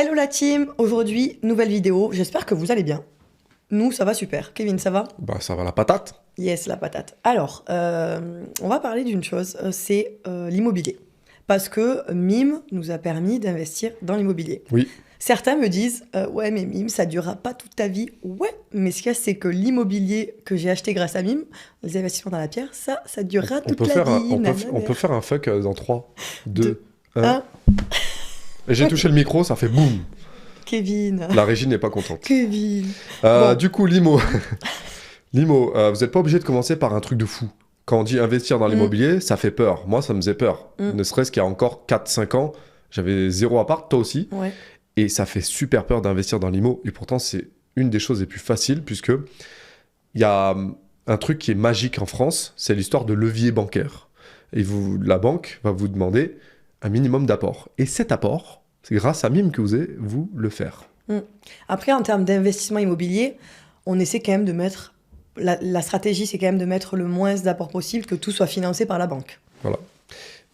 Hello la team, aujourd'hui nouvelle vidéo, j'espère que vous allez bien. Nous ça va super, Kevin ça va? Bah ça va la patate. Yes la patate. Alors, on va parler d'une chose, c'est l'immobilier. Parce que Mime nous a permis d'investir dans l'immobilier. Oui. Certains me disent, ouais mais Mime ça durera pas toute ta vie. Ouais, mais ce qu'il y a c'est que l'immobilier que j'ai acheté grâce à Mime, les investissements dans la pierre, ça durera toute la vie. On peut faire un fuck dans 3, 2, 1. Un. Et j'ai touché le micro, ça fait boum. Kevin. La régie n'est pas contente. Kevin. Bon. Du coup, l'IMO. L'IMO, vous n'êtes pas obligé de commencer par un truc de fou. Quand on dit investir dans l'immobilier, ça fait peur. Moi, ça me faisait peur. Ne serait-ce qu'il y a encore 4-5 ans, j'avais 0 appart, toi aussi. Ouais. Et ça fait super peur d'investir dans l'IMO. Et pourtant, c'est une des choses les plus faciles, puisque il y a un truc qui est magique en France, c'est l'histoire de levier bancaire. Et la banque va vous demander un minimum d'apport. Et cet apport, c'est grâce à Mime que vous allez vous le faire. Après, en termes d'investissement immobilier, on essaie quand même de mettre... La stratégie, c'est quand même de mettre le moins d'apport possible, que tout soit financé par la banque. Voilà.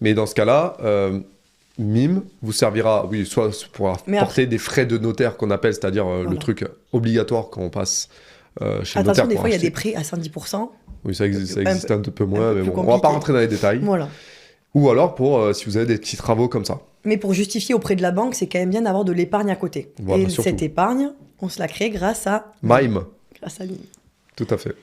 Mais dans ce cas-là, Mime vous servira, oui, soit pour apporter des frais de notaire qu'on appelle, c'est-à-dire le truc obligatoire quand on passe chez le notaire. Attention, des fois, il y a des prêts à 110%. Oui, ça existe un peu moins, mais bon, on compliqué. va pas rentrer dans les détails. Voilà. Ou alors pour si vous avez des petits travaux comme ça. Mais pour justifier auprès de la banque, c'est quand même bien d'avoir de l'épargne à côté. Voilà, et surtout. cette épargne, on se la crée grâce à... Mime. Grâce à Mime. Tout à fait.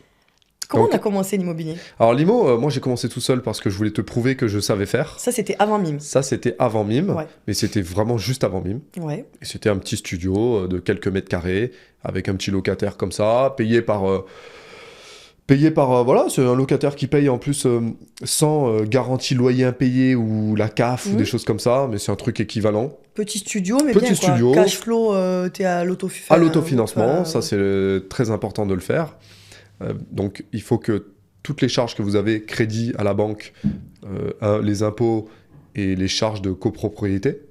Comment on a commencé l'immobilier? Alors l'IMO, moi j'ai commencé tout seul parce que je voulais te prouver que je savais faire. Ça, c'était avant Mime. Ça, c'était avant Mime, Ouais. mais c'était vraiment juste avant Mime. Ouais. Et c'était un petit studio de quelques mètres carrés, avec un petit locataire comme ça, payé par... voilà, c'est un locataire qui paye en plus sans garantie loyer impayé ou la CAF ou des choses comme ça, mais c'est un truc équivalent. Petit studio, mais Petit bien studio. quoi. Cash flow, t'es à À l'autofinancement, ça c'est très important de le faire. Donc il faut que toutes les charges que vous avez, crédit à la banque, les impôts et les charges de copropriété,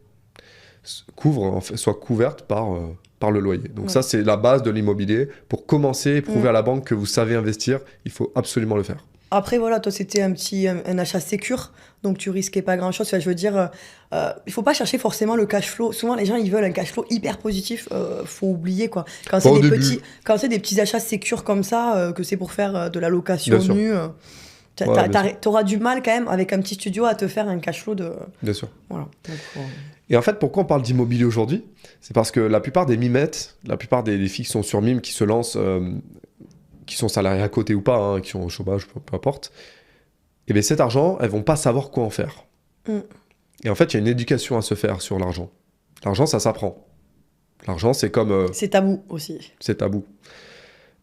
soient couvertes par le loyer. Donc ça c'est la base de l'immobilier. Pour commencer et prouver à la banque que vous savez investir, il faut absolument le faire. Après, voilà, toi, c'était un achat sécure, donc tu risquais pas grand-chose. Enfin, je veux dire, il faut pas chercher forcément le cash flow. Souvent, les gens, ils veulent un cash flow hyper positif. Faut oublier, quoi. Quand c'est des petits achats sécures comme ça, que c'est pour faire de la location nue, t'auras du mal quand même, avec un petit studio, à te faire un cash flow de... Bien sûr. Voilà. Donc, Et en fait, pourquoi on parle d'immobilier aujourd'hui? C'est parce que la plupart des mimettes, la plupart des filles qui sont sur Mime, qui se lancent... qui sont salariés à côté ou pas, hein, qui sont au chômage, peu importe, et bien cet argent, elles vont pas savoir quoi en faire. Et en fait, il y a une éducation à se faire sur l'argent. L'argent, ça s'apprend. L'argent, c'est comme... c'est tabou aussi. C'est tabou.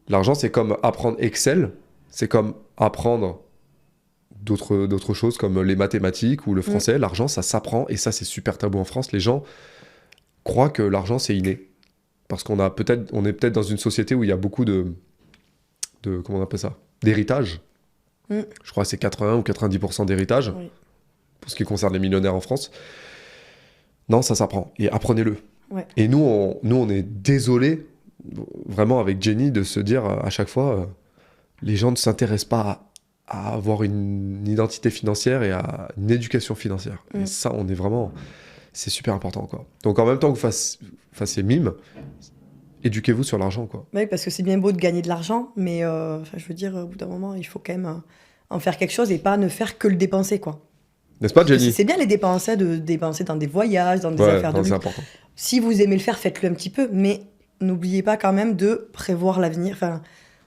L'argent, c'est comme apprendre Excel, c'est comme apprendre d'autres choses comme les mathématiques ou le français. L'argent, ça s'apprend, et ça, c'est super tabou en France. Les gens croient que l'argent, c'est inné. Parce on est peut-être dans une société où il y a beaucoup de comment on appelle ça, d'héritage. Je crois que c'est 80 ou 90% d'héritage, pour ce qui concerne les millionnaires en France. Non, ça s'apprend, et apprenez-le. Ouais. Et nous, on est désolés, vraiment avec Jenny, de se dire à chaque fois, les gens ne s'intéressent pas à avoir une identité financière et à une éducation financière. Et ça, c'est super important, quoi. Donc en même temps que vous fassiez Mime, éduquez-vous sur l'argent, quoi. Oui, parce que c'est bien beau de gagner de l'argent, mais je veux dire, au bout d'un moment, il faut quand même en faire quelque chose et pas ne faire que le dépenser, quoi. N'est-ce pas, Jenny? C'est bien les dépenser, de dépenser dans des voyages, dans des affaires de luxe. C'est important. Si vous aimez le faire, faites-le un petit peu, mais n'oubliez pas quand même de prévoir l'avenir. Enfin,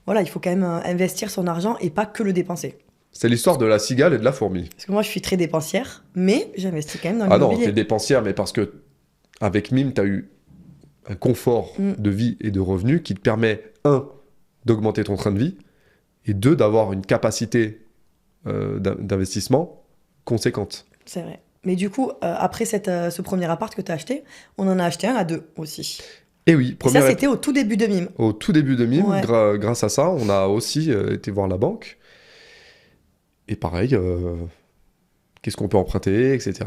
voilà, il faut quand même investir son argent et pas que le dépenser. C'est l'histoire de la cigale et de la fourmi. Parce que moi, je suis très dépensière, mais j'investis quand même dans l'immobilier. l'immobilier. Ah non, t'es dépensière, mais parce que avec Mime, t'as eu un confort de vie et de revenus qui te permet, 1, d'augmenter ton train de vie, et 2, d'avoir une capacité d'investissement conséquente. C'est vrai. Mais du coup, après ce premier appart que tu as acheté, on en a acheté un à 2 aussi. Et oui, ça, c'était au tout début de Mime. Au tout début de Mime, grâce à ça, on a aussi été voir la banque. Et pareil, qu'est-ce qu'on peut emprunter, etc.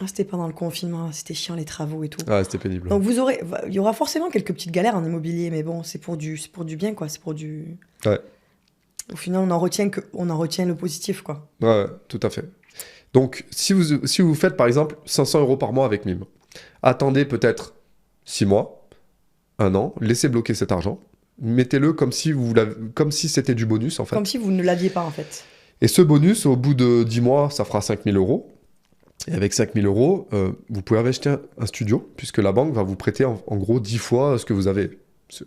C'était pendant le confinement, c'était chiant les travaux et tout. Ah, c'était pénible. Donc il y aura forcément quelques petites galères en immobilier, mais bon, c'est pour du bien, quoi. C'est pour du... Ouais. Au final, on en retient le positif, quoi. Ouais, tout à fait. Donc, si vous faites, par exemple, 500 € par mois avec Mime, attendez peut-être 6 mois, 1 an, laissez bloquer cet argent. Mettez-le comme si c'était du bonus, en fait. Comme si vous ne l'aviez pas, en fait. Et ce bonus, au bout de 10 mois, ça fera 5 000 euros. Et avec 5 000 euros, vous pouvez acheter un studio, puisque la banque va vous prêter en gros 10 fois ce que vous avez.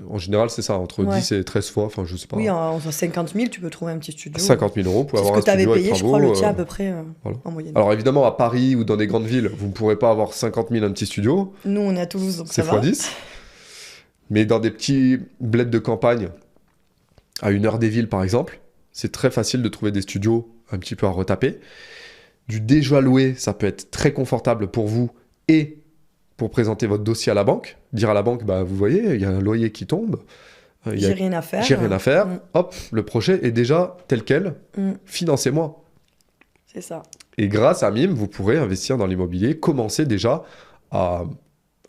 En général, c'est ça, entre 10 et 13 fois, enfin, je sais pas. Oui, en 50 000, tu peux trouver un petit studio. 50 000 euros pour avoir un studio avec travaux. C'est ce que tu avais payé, je crois, le tien à peu près, voilà. en moyenne. Alors évidemment, à Paris ou dans des grandes villes, vous ne pourrez pas avoir 50 000 un petit studio. Nous, on est à Toulouse, donc ça va. C'est x10. Mais dans des petits bleds de campagne, à 1 heure des villes, par exemple, c'est très facile de trouver des studios un petit peu à retaper. Du déjà loué, ça peut être très confortable pour vous et pour présenter votre dossier à la banque. Dire à la banque, bah, vous voyez, il y a un loyer qui tombe. J'ai rien à faire. J'ai rien à faire. Hop, le projet est déjà tel quel. Financez-moi. C'est ça. Et grâce à Mime, vous pourrez investir dans l'immobilier, commencer déjà à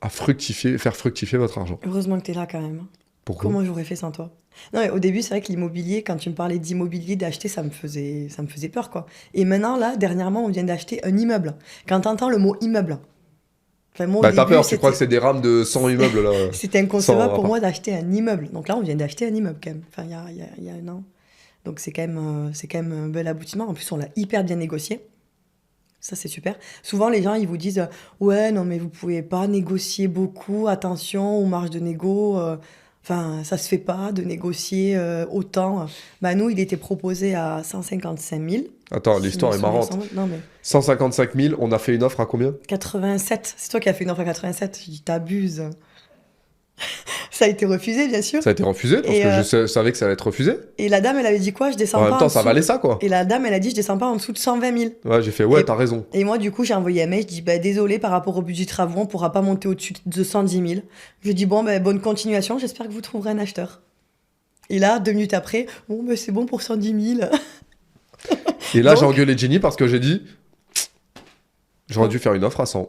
faire fructifier votre argent. Heureusement que tu es là quand même. Pourquoi ? Comment j'aurais fait sans toi ? Non, mais au début, c'est vrai que l'immobilier, quand tu me parlais d'immobilier, d'acheter, ça me faisait peur, quoi. Et maintenant, là, dernièrement, on vient d'acheter un immeuble. Quand tu entends le mot immeuble, enfin, moi, t'as peur, tu crois que c'est des rames de 100 immeubles, là. C'était inconcevable pour moi d'acheter un immeuble. Donc là, on vient d'acheter un immeuble, quand même. Enfin, il y a 1 an. Donc c'est quand même un bel aboutissement. En plus, on l'a hyper bien négocié. Ça, c'est super. Souvent, les gens, ils vous disent « Ouais, non, mais vous pouvez pas négocier beaucoup. Attention aux marges de négo. Enfin, ça se fait pas de négocier autant. » Bah, nous, il était proposé à 155 000. Attends, l'histoire est marrante. Non, mais... 155 000, on a fait une offre à combien ? 87. C'est toi qui as fait une offre à 87. Je dis « T'abuses. » Ça a été refusé, bien sûr. Ça a été refusé parce que je savais que ça allait être refusé. Et la dame, elle avait dit quoi ? Je descends pas. En même temps, ça valait ça, quoi. Et la dame, elle a dit je descends pas en dessous de 120 000. Ouais, j'ai fait t'as raison. Et moi, du coup, j'ai envoyé un mail. Je dis désolé, par rapport au budget travaux, on pourra pas monter au-dessus de 110 000. Je dis bonne continuation. J'espère que vous trouverez un acheteur. Et là, 2 minutes après, c'est bon pour 110 000. Et là, j'ai engueulé Jenny parce que j'ai dit j'aurais dû faire une offre à 100.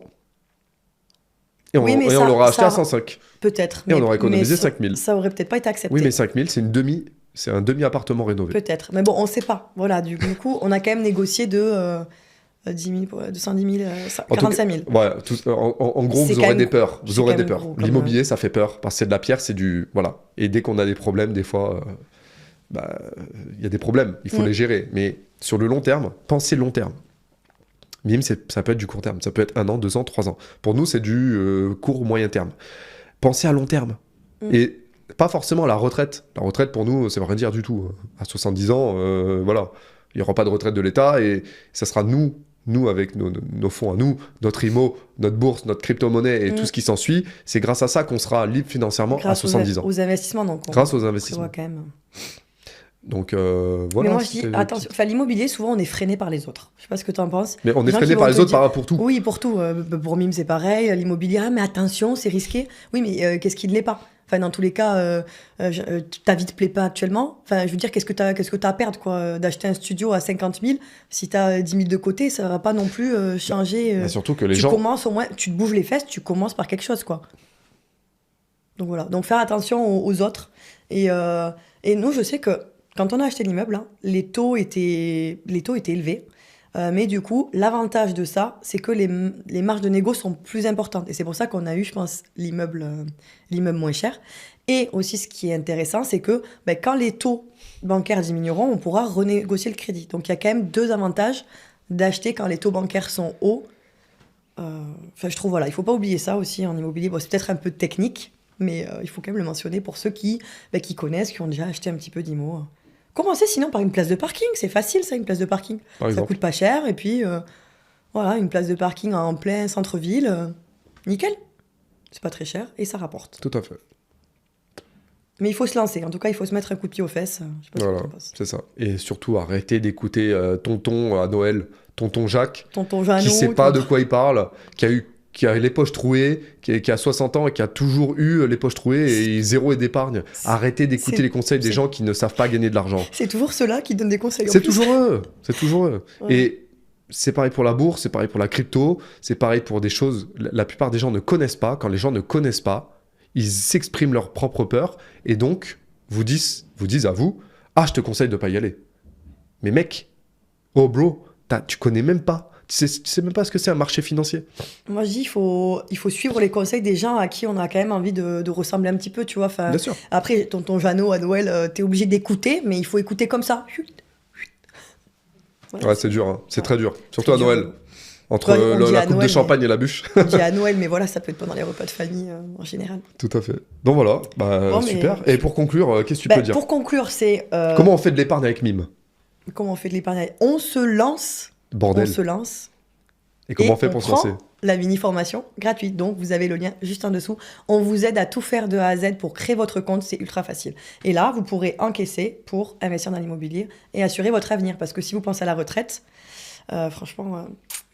Et on l'aura acheté à 105. Peut-être. Et on aurait économisé 5 000. Ça aurait peut-être pas été accepté. Oui, mais 5 000, c'est un demi-appartement rénové. Peut-être. Mais bon, on sait pas. Voilà, du coup, on a quand même négocié de 10 000, 210 000, 45 000. Ouais, en gros, vous aurez des peurs. Vous aurez des peurs. L'immobilier, ça fait peur. Parce que c'est de la pierre, c'est du... Voilà. Et dès qu'on a des problèmes, des fois, y a des problèmes. Il faut les gérer. Mais sur le long terme, pensez long terme. Mime, ça peut être du court terme. Ça peut être 1 an, 2 ans, 3 ans. Pour nous, c'est du court ou moyen terme. Pensez à long terme. Et pas forcément la retraite. La retraite, pour nous, ça ne veut rien dire du tout. À 70 ans, voilà. Il n'y aura pas de retraite de l'État et ça sera nous avec nos fonds à nous, notre IMO, notre bourse, notre crypto-monnaie et tout ce qui s'ensuit. C'est grâce à ça qu'on sera libre financièrement à 70 ans. Aux investissements, donc. Grâce aux investissements. Quand même. Donc voilà. Mais moi je dis attention, l'immobilier souvent on est freiné par les autres. Je sais pas ce que tu en penses. Mais on est freiné par les autres pour tout. Oui, pour tout. Pour Mime c'est pareil, l'immobilier, mais attention, c'est risqué. Oui, mais qu'est-ce qui ne l'est pas ? Enfin dans tous les cas, ta vie te plaît pas actuellement. Enfin je veux dire qu'est-ce que t'as à perdre quoi, d'acheter un studio à 50 000 si t'as 10 000 de côté, ça va pas non plus changer. Surtout que les tu gens. commences au moins, tu te bouges les fesses, tu commences par quelque chose quoi. Donc voilà. Donc faire attention aux autres et nous je sais que quand on a acheté l'immeuble, les taux étaient élevés. Mais du coup, l'avantage de ça, c'est que les marges de négo sont plus importantes. Et c'est pour ça qu'on a eu, je pense, l'immeuble moins cher. Et aussi, ce qui est intéressant, c'est que quand les taux bancaires diminueront, on pourra renégocier le crédit. Donc, il y a quand même 2 avantages d'acheter quand les taux bancaires sont hauts. Je trouve, il ne faut pas oublier ça aussi en immobilier. Bon, c'est peut-être un peu technique, mais il faut quand même le mentionner pour ceux qui connaissent, qui ont déjà acheté un petit peu d'immo. Commencez sinon par une place de parking, c'est facile ça, une place de parking. Ça coûte pas cher, et puis une place de parking en plein centre-ville, nickel. C'est pas très cher, et ça rapporte. Tout à fait. Mais il faut se lancer, en tout cas il faut se mettre un coup de pied aux fesses. Je sais pas voilà, c'est ça. Et surtout arrêtez d'écouter tonton à Noël, tonton Jacques, qui sait pas de quoi il parle, qui a les poches trouées, qui a 60 ans et qui a toujours eu les poches trouées et 0 d'épargne. Arrêtez d'écouter les conseils des gens qui ne savent pas gagner de l'argent. C'est toujours ceux-là qui donnent des conseils. C'est toujours eux. Ouais. Et c'est pareil pour la bourse, c'est pareil pour la crypto, c'est pareil pour des choses. La plupart des gens ne connaissent pas. Quand les gens ne connaissent pas, ils s'expriment leur propre peur et donc vous disent à vous, je te conseille de pas y aller. Mais mec, oh bro, tu connais même pas. Tu sais même pas ce que c'est un marché financier. Moi, je dis, il faut suivre les conseils des gens à qui on a quand même envie de ressembler un petit peu, tu vois. Enfin, Bien sûr. après, tonton Jeannot, à Noël, t'es obligé d'écouter, mais il faut écouter comme ça. Voilà, Ouais, c'est dur, hein. C'est très dur. Surtout très à Noël. dur. Entre Ouais, on dit la à coupe de Noël, champagne et la bûche. On dit à Noël, mais voilà, ça peut être pendant les repas de famille en général. Tout à fait. Donc voilà, Bon, mais- super. Et pour conclure, qu'est-ce que tu Ben, peux dire? pour conclure, c'est Comment on fait de l'épargne avec Mime? comment on fait de l'épargne. On se lance. Bordel. On se lance. Et comment Et on fait pour se lancer? La mini-formation gratuite, donc vous avez le lien juste en dessous. On vous aide à tout faire de A à Z pour créer votre compte, c'est ultra facile. Et là, vous pourrez encaisser pour investir dans l'immobilier et assurer votre avenir. Parce que si vous pensez à la retraite, franchement,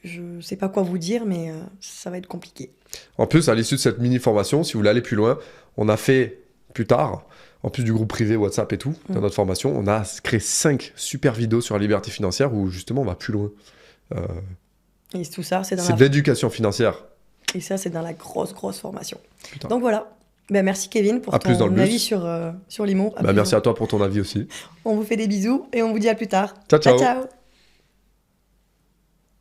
je sais pas quoi vous dire, mais ça va être compliqué. En plus, à l'issue de cette mini-formation, si vous voulez aller plus loin, on a fait plus tard, en plus du groupe privé WhatsApp et tout, dans notre formation, on a créé 5 super vidéos sur la liberté financière où justement on va plus loin. Et tout ça, c'est dans C'est de l'éducation financière. Et ça, c'est dans la grosse formation. Putain. Donc voilà. Ben, merci Kevin pour À plus dans le ton bus. avis sur l'IMO. Merci à toi pour ton avis aussi. On vous fait des bisous et on vous dit à plus tard. Ciao, ciao. Ciao.